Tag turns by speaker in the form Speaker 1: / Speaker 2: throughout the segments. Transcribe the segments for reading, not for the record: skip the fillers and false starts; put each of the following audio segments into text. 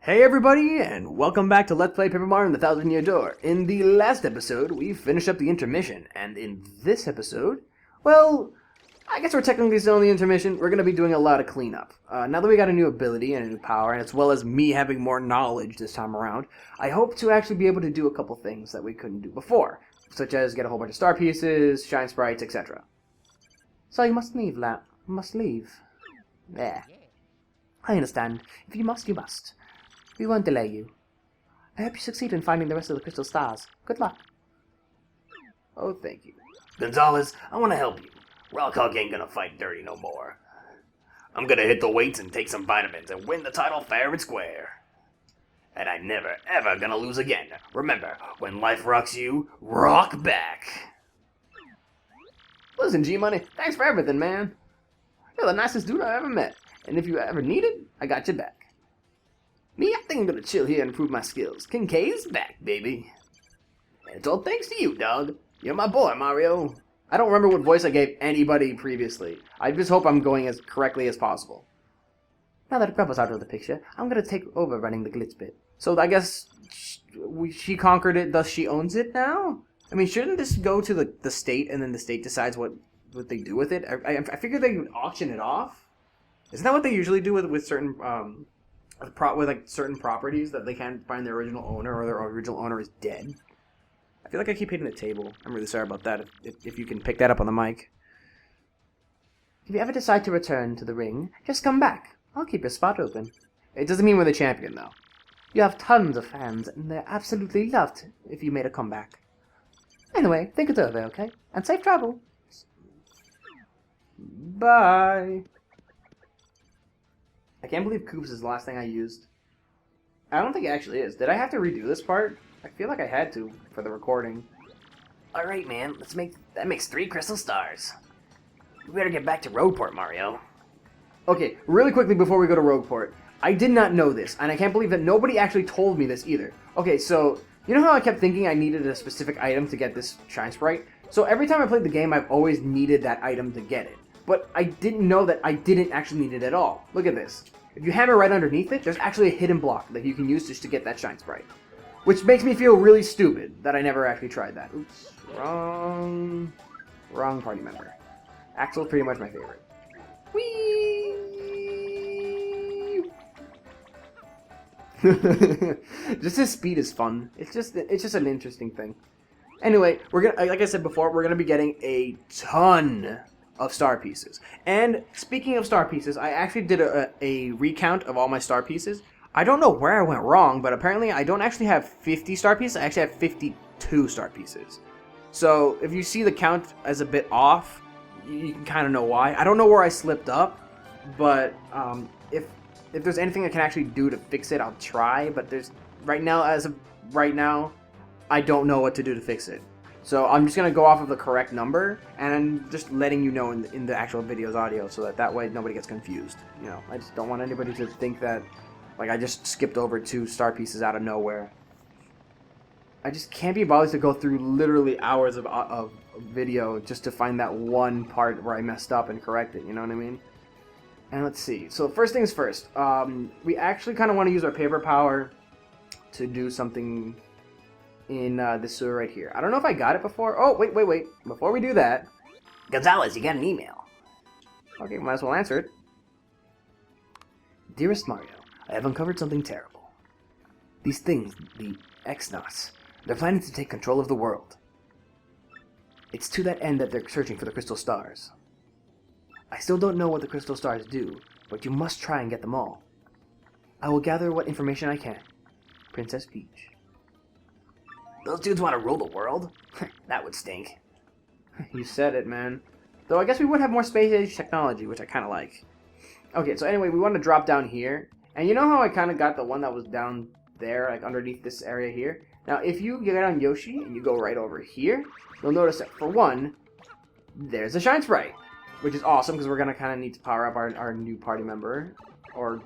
Speaker 1: Hey everybody, and welcome back to Let's Play Paper Mario and the Thousand Year Door. In the last episode, we finished up the intermission, and in this episode, well, I guess we're technically still in the intermission. We're going to be doing a lot of cleanup. Now that we got a new ability and a new power, and as well as me having more knowledge this time around, I hope to actually be able to do a couple things that we couldn't do before, such as get a whole bunch of star pieces, shine sprites, etc. So you must leave, Lap. You must leave. There. I understand. If you must, you must. We won't delay you. I hope you succeed in finding the rest of the crystal stars. Good luck. Oh, thank you.
Speaker 2: Gonzalez, I want to help you. Rockhawk ain't gonna fight dirty no more. I'm gonna hit the weights and take some vitamins and win the title fair and square. And I never, ever gonna lose again. Remember, when life rocks you, rock back.
Speaker 1: Listen, G-Money, thanks for everything, man. You're the nicest dude I ever met. And if you ever need it, I got your back. Me, I think I'm gonna chill here and improve my skills. Kincaid's back, baby.
Speaker 2: And it's all thanks to you, dog. You're my boy, Mario.
Speaker 1: I don't remember what voice I gave anybody previously. I just hope I'm going as correctly as possible. Now that Grubba's out of the picture, I'm gonna take over running the glitch bit. So I guess she conquered it, thus she owns it now? I mean, shouldn't this go to the state and then the state decides what they do with it? I figured they would auction it off. Isn't that what they usually do with certain with like certain properties that they can't find their original owner or their original owner is dead? I feel like I keep hitting the table. I'm really sorry about that. If you can pick that up on the mic. If you ever decide to return to the ring, just come back. I'll keep your spot open. It doesn't mean we're the champion, though. You have tons of fans, and they're absolutely loved if you made a comeback. Anyway, think it over, okay? And safe travel. Bye. I can't believe Coops is the last thing I used. I don't think it actually is. Did I have to redo this part? I feel like I had to for the recording.
Speaker 2: Alright, man. That makes 3 crystal stars. We better get back to Rogueport, Mario.
Speaker 1: Okay, really quickly before we go to Rogueport. I did not know this, and I can't believe that nobody actually told me this either. Okay, so, you know how I kept thinking I needed a specific item to get this shine sprite? So every time I played the game, I've always needed that item to get it. But I didn't know that I didn't actually need it at all. Look at this. If you hammer right underneath it, there's actually a hidden block that you can use just to get that shine sprite. Which makes me feel really stupid that I never actually tried that. Oops. Wrong party member. Axel's pretty much my favorite. Whee! Just his speed is fun. It's just an interesting thing. Anyway, like I said before, we're gonna be getting a ton of star pieces. And speaking of star pieces, I actually did a recount of all my star pieces. I don't know where I went wrong, but apparently I don't actually have 50 star pieces. I actually have 52 star pieces. So if you see the count as a bit off, you can kind of know why. I don't know where I slipped up, but if there's anything I can actually do to fix it, I'll try. But as of right now, I don't know what to do to fix it. So I'm just going to go off of the correct number, and I'm just letting you know in the actual video's audio, so that way nobody gets confused. You know, I just don't want anybody to think that, like, I just skipped over 2 star pieces out of nowhere. I just can't be bothered to go through literally hours of video just to find that one part where I messed up and correct it, you know what I mean? And let's see. So first things first, we actually kind of want to use our paper power to do something in this sewer right here. I don't know if I got it before. Oh, wait. Before we do that...
Speaker 2: Gonzalez, you got an email.
Speaker 1: Okay, might as well answer it. Dearest Mario, I have uncovered something terrible. These things, the X-Nauts, they're planning to take control of the world. It's to that end that they're searching for the crystal stars. I still don't know what the crystal stars do, but you must try and get them all. I will gather what information I can. Princess Peach.
Speaker 2: Those dudes want to rule the world? That would stink.
Speaker 1: You said it, man. Though I guess we would have more space-age technology, which I kind of like. Okay, so anyway, we want to drop down here. And you know how I kind of got the one that was down there, like underneath this area here? Now, if you get on Yoshi and you go right over here, you'll notice that, for one, there's a shine sprite. Which is awesome, because we're going to kind of need to power up our new party member. Or,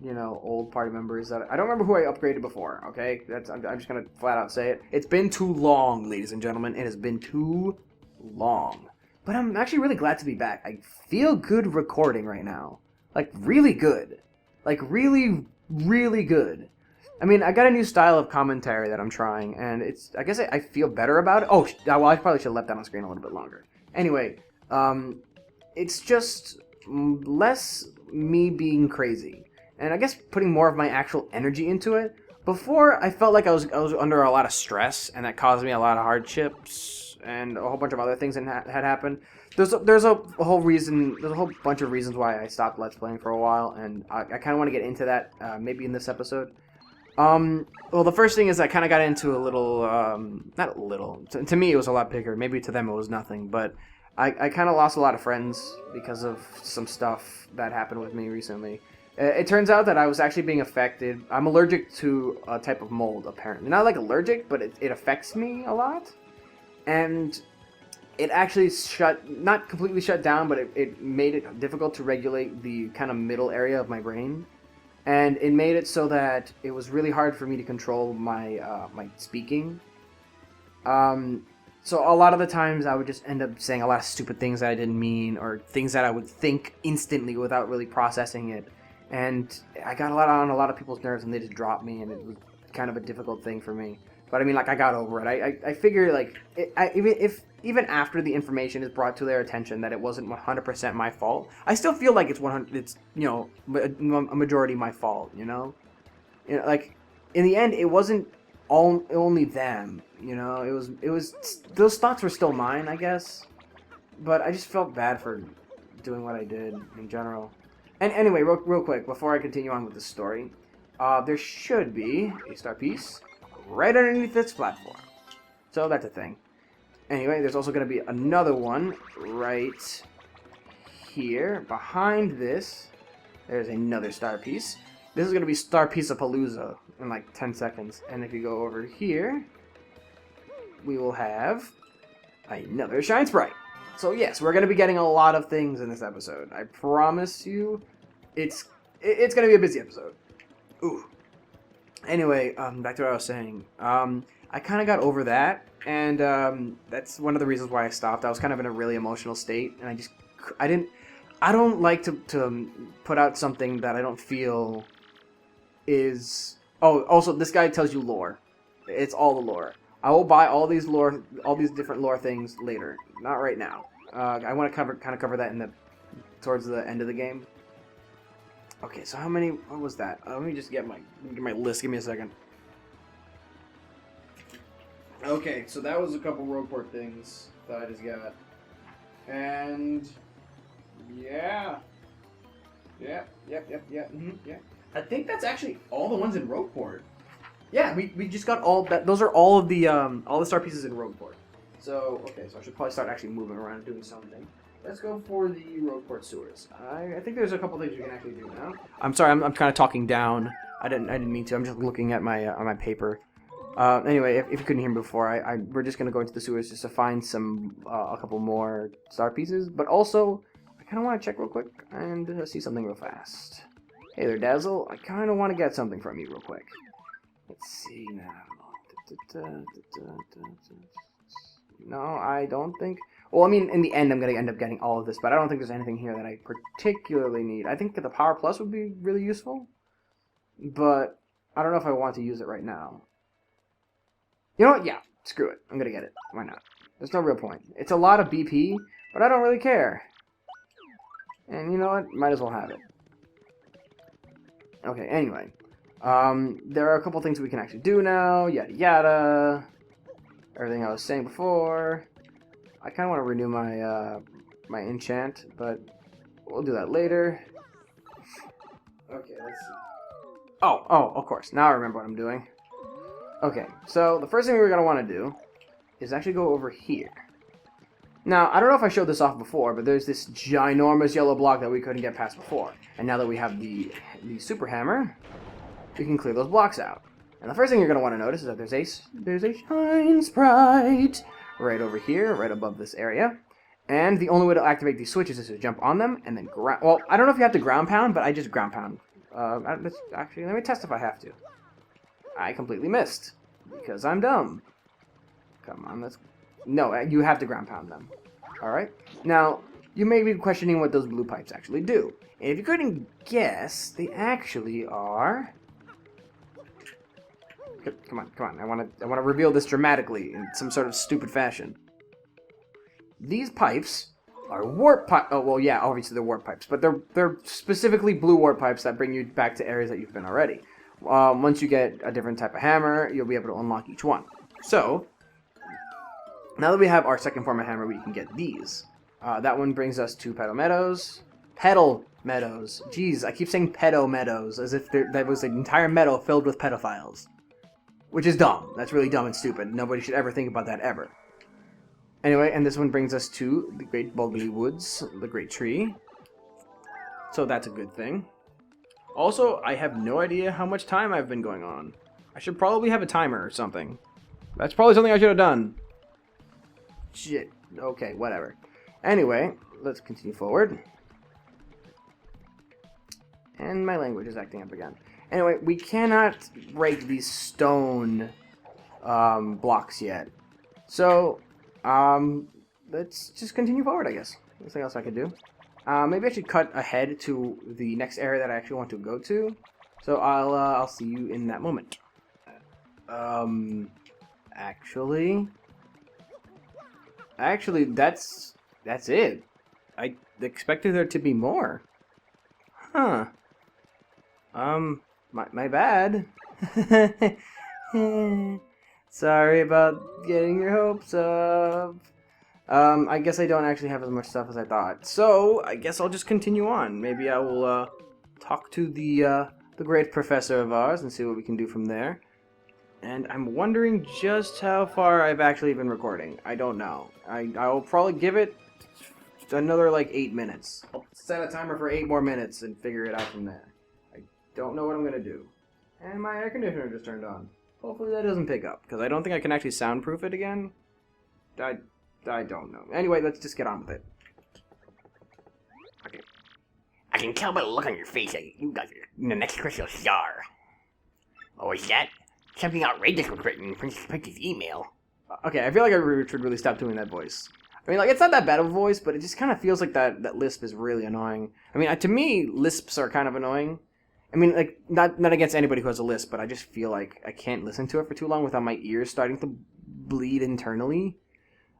Speaker 1: you know, old party members. I don't remember who I upgraded before, okay? I'm just going to flat out say it. It's been too long, ladies and gentlemen. It has been too long. But I'm actually really glad to be back. I feel good recording right now. Like, really good. Like, really, really good. I mean, I got a new style of commentary that I'm trying, and I guess I feel better about it. Oh, well, I probably should have left that on screen a little bit longer. Anyway, it's just less me being crazy, and I guess putting more of my actual energy into it. Before, I felt like I was under a lot of stress, and that caused me a lot of hardships and a whole bunch of other things that had happened. There's a whole bunch of reasons why I stopped Let's Playing for a while, and I kind of want to get into that maybe in this episode. Well, the first thing is I kind of got into a little, not a little, to me it was a lot bigger, maybe to them it was nothing, but I kind of lost a lot of friends because of some stuff that happened with me recently. It turns out that I was actually being affected. I'm allergic to a type of mold, apparently. Not like allergic, but it affects me a lot. And it actually not completely shut down, but it made it difficult to regulate the kind of middle area of my brain. And it made it so that it was really hard for me to control my my speaking. So a lot of the times I would just end up saying a lot of stupid things that I didn't mean, or things that I would think instantly without really processing it. And I got on a lot of people's nerves, and they just dropped me, and it was kind of a difficult thing for me. But I mean, like, I got over it. I figure, like, even after the information is brought to their attention that it wasn't 100% my fault, I still feel like it's a majority my fault, you know? Like, in the end, it wasn't only them, you know? It was those thoughts were still mine, I guess. But I just felt bad for doing what I did in general. And anyway, real quick, before I continue on with the story, there should be a star piece right underneath this platform. So that's a thing. Anyway, there's also going to be another one right here. Behind this, there's another star piece. This is going to be Star Piece-a-Palooza in like 10 seconds. And if you go over here, we will have another Shine Sprite. So yes, we're going to be getting a lot of things in this episode. I promise you, it's going to be a busy episode. Ooh. Anyway, back to what I was saying. I kind of got over that, and that's one of the reasons why I stopped. I was kind of in a really emotional state, and I don't like to put out something that I don't feel is... Oh, also, this guy tells you lore. It's all the lore. I will buy all these different lore things later. Not right now. I want to cover that towards the end of the game. Okay, so what was that? Let me just get my list. Give me a second. Okay, so that was a couple Rogueport things that I just got. And yeah. Yep. Yeah. I think that's actually all the ones in Rogueport. Yeah, we just got all that. Those are all of the star pieces in Rogueport. So okay, so I should probably start actually moving around and doing something. Let's go for the Rogueport sewers. I think there's a couple things we can actually do now. I'm sorry, I'm kind of talking down. I didn't mean to. I'm just looking at my on my paper. Anyway, if you couldn't hear me before, we're just gonna go into the sewers just to find a couple more star pieces. But also, I kind of want to check real quick and see something real fast. Hey there, Dazzle. I kind of want to get something from you real quick. Let's see now. No, I don't think... Well, I mean, in the end, I'm going to end up getting all of this, but I don't think there's anything here that I particularly need. I think that the Power Plus would be really useful, but I don't know if I want to use it right now. You know what? Yeah, screw it. I'm going to get it. Why not? There's no real point. It's a lot of BP, but I don't really care. And you know what? Might as well have it. Okay, anyway. There are a couple things we can actually do now. Yada yada. Everything I was saying before. I kind of want to renew my my enchant, but we'll do that later. Okay, let's see. Oh, of course. Now I remember what I'm doing. Okay, so the first thing we're going to want to do is actually go over here. Now, I don't know if I showed this off before, but there's this ginormous yellow block that we couldn't get past before. And now that we have the super hammer, we can clear those blocks out. And the first thing you're going to want to notice is that there's a Shine Sprite right over here, right above this area. And the only way to activate these switches is to jump on them and then ground... Well, I don't know if you have to ground pound, but I just ground pound. Actually, let me test if I have to. I completely missed, because I'm dumb. Come on, let's... No, you have to ground pound them. Alright? Now, you may be questioning what those blue pipes actually do. And if you couldn't guess, they actually are... Come on, come on. I want to reveal this dramatically in some sort of stupid fashion. These pipes are warp pipes. Oh, well, yeah, obviously they're warp pipes, but they're specifically blue warp pipes that bring you back to areas that you've been already. Once you get a different type of hammer, you'll be able to unlock each one. So, now that we have our second form of hammer, we can get these. That one brings us to Petal Meadows. Petal Meadows. Jeez, I keep saying Pedo Meadows, as if that was an entire meadow filled with pedophiles. Which is dumb. That's really dumb and stupid. Nobody should ever think about that ever. Anyway, and this one brings us to the Great Bogly Woods, the Great Tree. So that's a good thing. Also, I have no idea how much time I've been going on. I should probably have a timer or something. That's probably something I should have done. Shit. Okay, whatever. Anyway, let's continue forward. And my language is acting up again. Anyway, we cannot break these stone blocks yet. So, let's just continue forward, I guess. Nothing else I could do. Maybe I should cut ahead to the next area that I actually want to go to. So I'll see you in that moment. Actually, that's it. I expected there to be more. Huh. My bad. Sorry about getting your hopes up. I guess I don't actually have as much stuff as I thought. So, I guess I'll just continue on. Maybe I will, talk to the great professor of ours and see what we can do from there. And I'm wondering just how far I've actually been recording. I don't know. I'll probably give it another, 8 minutes. I'll set a timer for 8 more minutes and figure it out from there. I don't know what I'm gonna do. And my air conditioner just turned on. Hopefully that doesn't pick up, because I don't think I can actually soundproof it again. I don't know. Anyway, let's just get on with it.
Speaker 2: Okay. I can tell by the look on your face that you got the next crystal star. Oh, is that? Something outrageous was written in Princess email.
Speaker 1: Okay, I feel like I should really stop doing that voice. I mean, it's not that bad of a voice, but it just kind of feels like that lisp is really annoying. I mean, to me, lisps are kind of annoying. I mean, not against anybody who has a lisp, but I just feel like I can't listen to it for too long without my ears starting to bleed internally.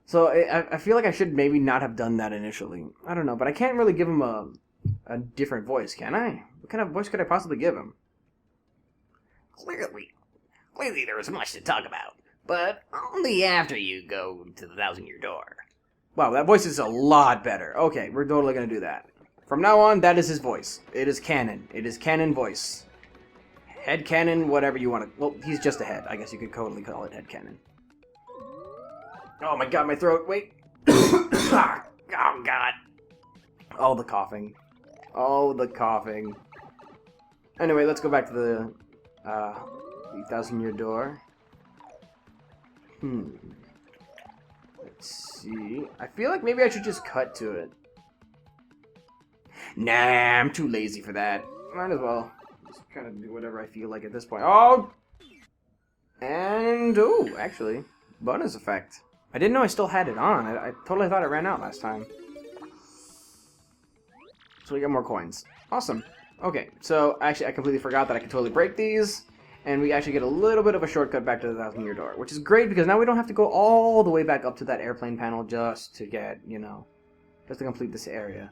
Speaker 1: So I feel like I should maybe not have done that initially. I don't know, but I can't really give him a different voice, can I? What kind of voice could I possibly give him?
Speaker 2: Clearly there is much to talk about, but only after you go to the 1,000-year door.
Speaker 1: Wow, that voice is a lot better. Okay, we're totally going to do that. From now on, that is his voice. It is canon. It is canon voice. Head canon, whatever you want to... Well, he's just a head. I guess you could totally call it head canon. Oh my god, my throat. Wait.
Speaker 2: Oh god.
Speaker 1: Oh, the coughing. Oh, the coughing. Anyway, let's go back to the 1,000-year door. Let's see. I feel like maybe I should just cut to it. Nah, I'm too lazy for that. Might as well just kind of do whatever I feel like at this point. Oh! And, oh, actually, bonus effect. I didn't know I still had it on. I totally thought it ran out last time. So we got more coins. Awesome. Okay, so actually I completely forgot that I could totally break these. And we actually get a little bit of a shortcut back to the 1,000-year door, which is great because now we don't have to go all the way back up to that airplane panel just to get, just to complete this area.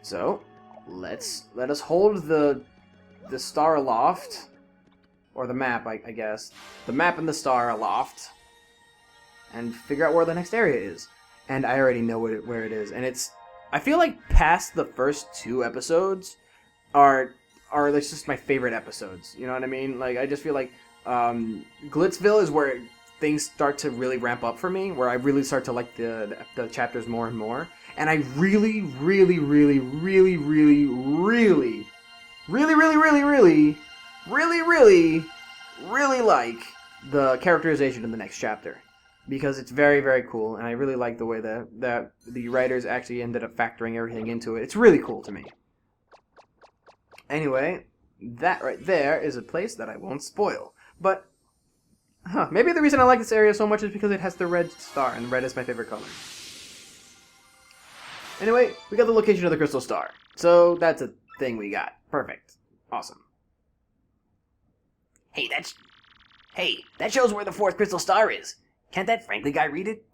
Speaker 1: So, let us hold the star aloft, or the map, I guess. The map and the star aloft, and figure out where the next area is. And I already know where it is, and I feel like past the first 2 episodes are just my favorite episodes. You know what I mean? I just feel like Glitzville is where things start to really ramp up for me, where I really start to like the chapters more and more. And I really, really, really, really, really, really, really, really, really, really, really, really, really like the characterization in the next chapter. Because it's very, very cool, and I really like the way that the writers actually ended up factoring everything into it. It's really cool to me. Anyway, that right there is a place that I won't spoil. But, maybe the reason I like this area so much is because it has the red star, and red is my favorite color. Anyway, we got the location of the crystal star. So, that's a thing we got. Perfect. Awesome.
Speaker 2: Hey, Hey, that shows where the fourth crystal star is. Can't that Frankly guy read it?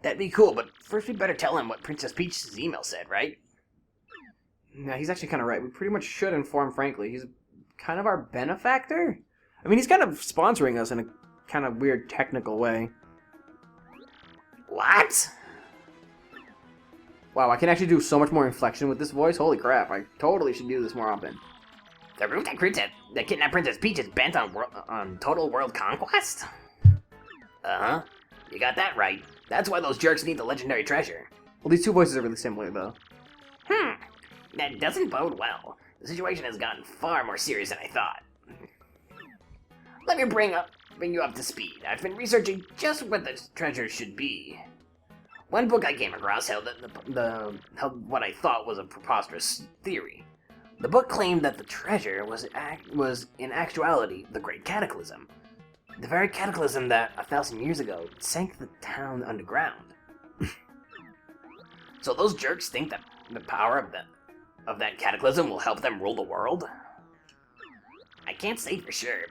Speaker 2: That'd be cool, but first we better tell him what Princess Peach's email said, right?
Speaker 1: Yeah, he's actually kind of right. We pretty much should inform Frankly. He's kind of our benefactor? I mean, he's kind of sponsoring us in a kind of weird technical way.
Speaker 2: What?
Speaker 1: Wow, I can actually do so much more inflection with this voice. Holy crap, I totally should do this more often.
Speaker 2: The root that kidnapped Princess Peach is bent on total world conquest? Uh-huh. You got that right. That's why those jerks need the legendary treasure.
Speaker 1: Well, these two voices are really similar, though.
Speaker 2: That doesn't bode well. The situation has gotten far more serious than I thought. Let me bring you up to speed. I've been researching just what the treasure should be. One book I came across held what I thought was a preposterous theory. The book claimed that the treasure was in actuality the Great Cataclysm. The very cataclysm that 1,000 years ago sank the town underground. So those jerks think that the power of that cataclysm will help them rule the world? I can't say for sure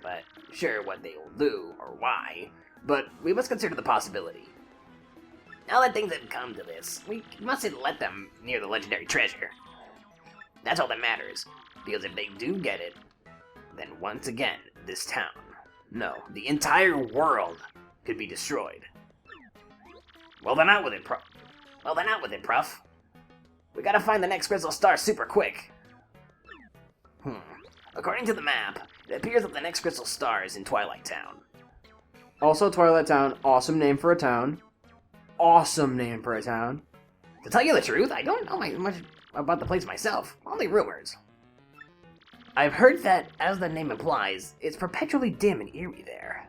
Speaker 2: what they will do or why, but we must consider the possibility. Now that things have come to this, we mustn't let them near the legendary treasure. That's all that matters, because if they do get it, then once again, this town, no, the entire world, could be destroyed. Well, then out with it, Prof. We gotta find the next crystal star super quick. According to the map, it appears that the next crystal star is in Twilight Town.
Speaker 1: Also, Twilight Town, awesome name for a town. Awesome name for a town.
Speaker 2: To tell you the truth, I don't know much about the place myself, only rumors. I've heard that, as the name implies, it's perpetually dim and eerie there.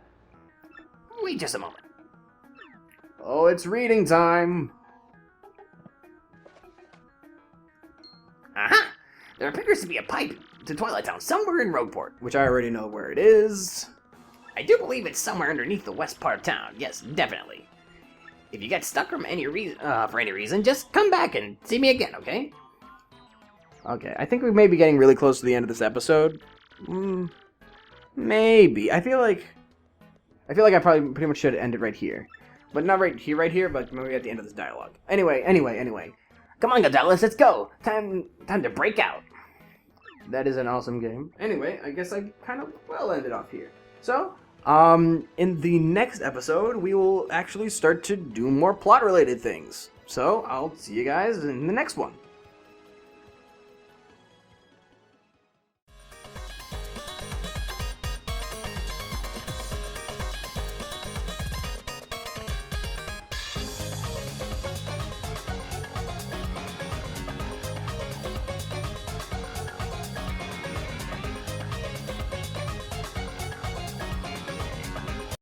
Speaker 2: Wait just a moment.
Speaker 1: Oh, it's reading time.
Speaker 2: Aha! There appears to be a pipe to Twilight Town somewhere in Rogueport.
Speaker 1: Which I already know where it is.
Speaker 2: I do believe it's somewhere underneath the west part of town. Yes, definitely. If you get stuck for any reason, just come back and see me again, okay?
Speaker 1: Okay, I think we may be getting really close to the end of this episode. Maybe. I feel like I probably pretty much should end it right here. But not right here, but maybe at the end of this dialogue. Anyway.
Speaker 2: Come on, Gonzalez, let's go. Time to break out.
Speaker 1: That is an awesome game. Anyway, I guess I kind of well ended off here. So, in the next episode, we will actually start to do more plot-related things. So, I'll see you guys in the next one.